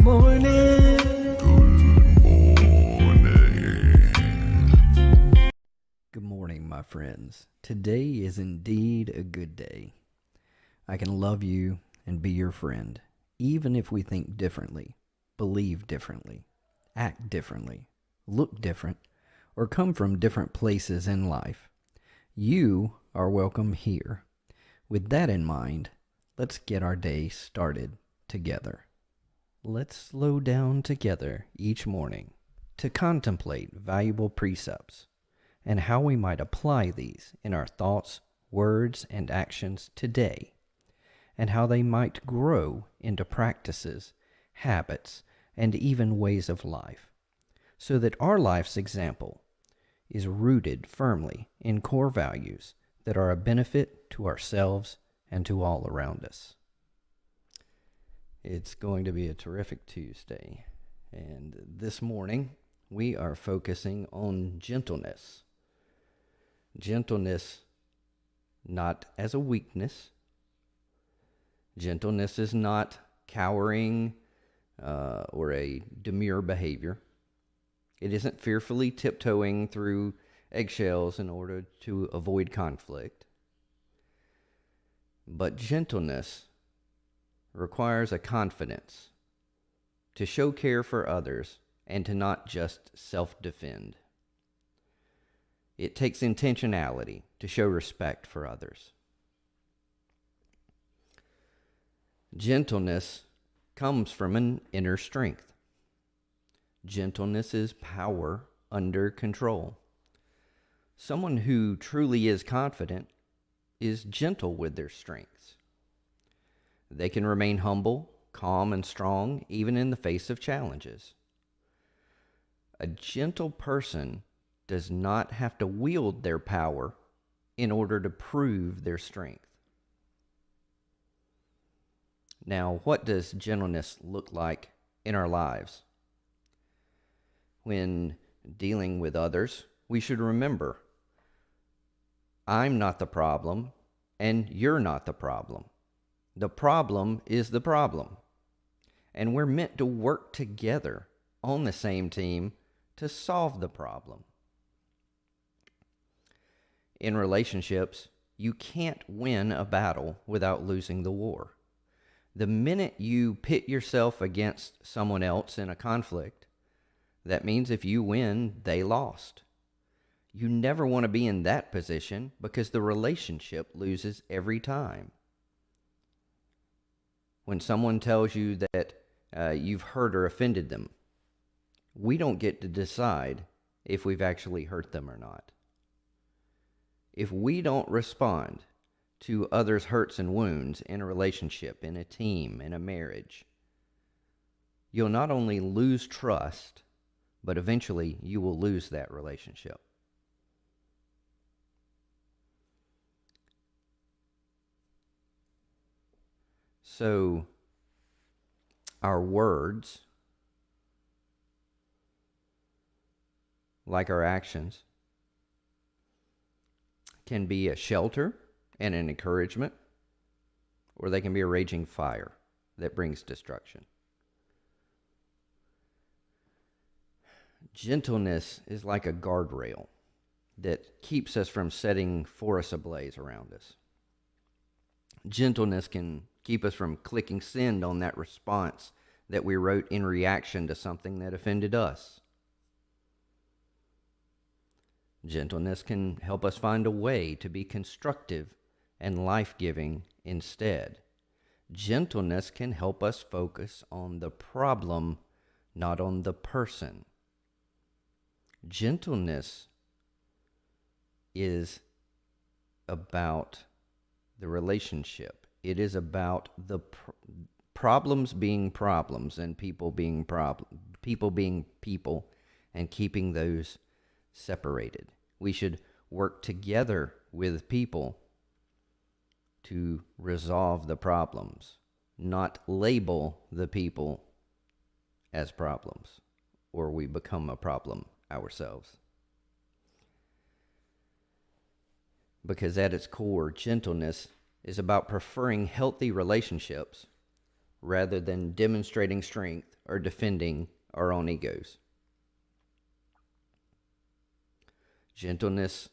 morning. Good morning, my friends. Today is indeed a good day. I can love you and be your friend, even if we think differently, believe differently, act differently, look different, or come from different places in life. You are welcome here. With that in mind, let's get our day started together. Let's slow down together each morning to contemplate valuable precepts and how we might apply these in our thoughts, words, and actions today, and how they might grow into practices, habits, and even ways of life, so that our life's example is rooted firmly in core values that are a benefit to ourselves and to all around us. It's going to be a terrific Tuesday, and this morning we are focusing on gentleness. Gentleness not as a weakness. Gentleness is not cowering or a demure behavior. It isn't fearfully tiptoeing through eggshells in order to avoid conflict. But gentleness requires a confidence to show care for others and to not just self-defend. It takes intentionality to show respect for others. Gentleness comes from an inner strength. Gentleness is power under control. Someone who truly is confident is gentle with their strengths. They can remain humble, calm, and strong even in the face of challenges. A gentle person does not have to wield their power in order to prove their strength. Now, what does gentleness look like in our lives? When dealing with others, we should remember, I'm not the problem, and you're not the problem. The problem is the problem. And we're meant to work together on the same team to solve the problem. In relationships, you can't win a battle without losing the war. The minute you pit yourself against someone else in a conflict, that means if you win, they lost. You never want to be in that position because the relationship loses every time. When someone tells you that you've hurt or offended them, we don't get to decide if we've actually hurt them or not. If we don't respond to others' hurts and wounds in a relationship, in a team, in a marriage, you'll not only lose trust, but eventually you will lose that relationship. So, our words, like our actions, can be a shelter and an encouragement, or they can be a raging fire that brings destruction. Gentleness is like a guardrail that keeps us from setting forests ablaze around us. Gentleness can keep us from clicking send on that response that we wrote in reaction to something that offended us. Gentleness can help us find a way to be constructive and life-giving instead. Gentleness can help us focus on the problem, not on the person. Gentleness is about the relationship. It is about the problems being problems and people being people and keeping those separated. We should work together with people to resolve the problems, not label the people as problems, or we become a problem ourselves. Because at its core, gentleness is about preferring healthy relationships rather than demonstrating strength or defending our own egos. Gentleness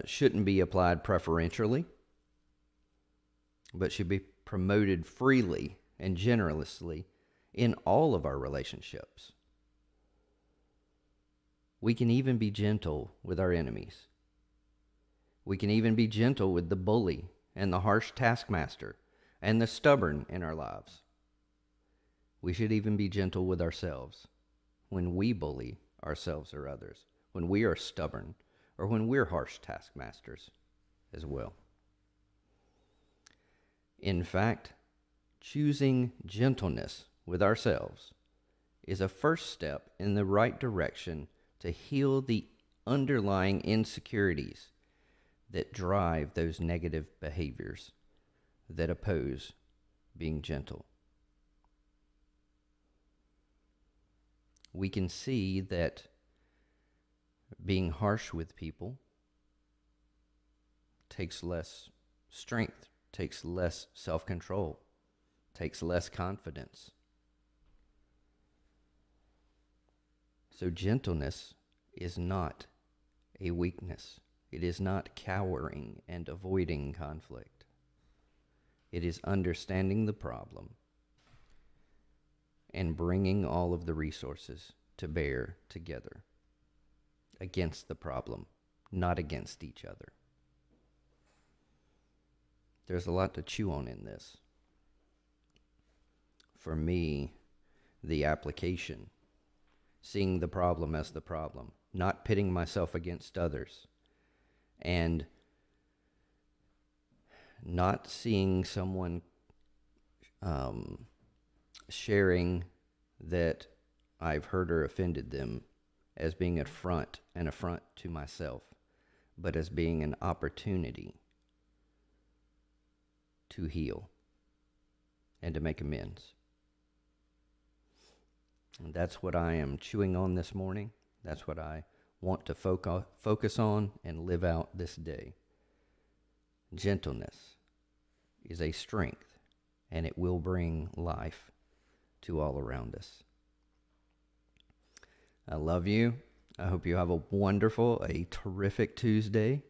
shouldn't be applied preferentially, but should be promoted freely and generously in all of our relationships. We can even be gentle with our enemies. We can even be gentle with the bully and the harsh taskmaster and the stubborn in our lives. We should even be gentle with ourselves when we bully ourselves or others, when we are stubborn, or when we're harsh taskmasters as well. In fact, choosing gentleness with ourselves is a first step in the right direction to heal the underlying insecurities that drive those negative behaviors that oppose being gentle. We can see that being harsh with people takes less strength, takes less self-control, takes less confidence. So gentleness is not a weakness. It is not cowering and avoiding conflict. It is understanding the problem and bringing all of the resources to bear together against the problem, not against each other. There's a lot to chew on in this. For me, the application, seeing the problem as the problem, not pitting myself against others, and not seeing someone sharing that I've hurt or offended them as being an affront to myself, but as being an opportunity to heal and to make amends. And that's what I am chewing on this morning. That's what I want to focus on and live out this day. Gentleness is a strength, and it will bring life to all around us. I love you. I hope you have a wonderful, a terrific Tuesday.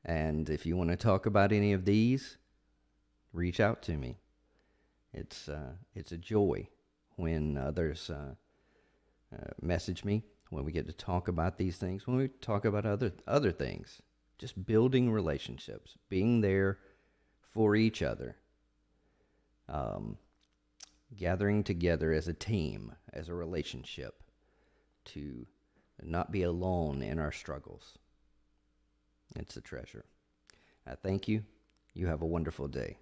And if you want to talk about any of these, reach out to me. It's a joy when others message me, when we get to talk about these things, when we talk about other things. Just building relationships, being there for each other, gathering together as a team, as a relationship, to not be alone in our struggles. It's a treasure. I thank you. You have a wonderful day.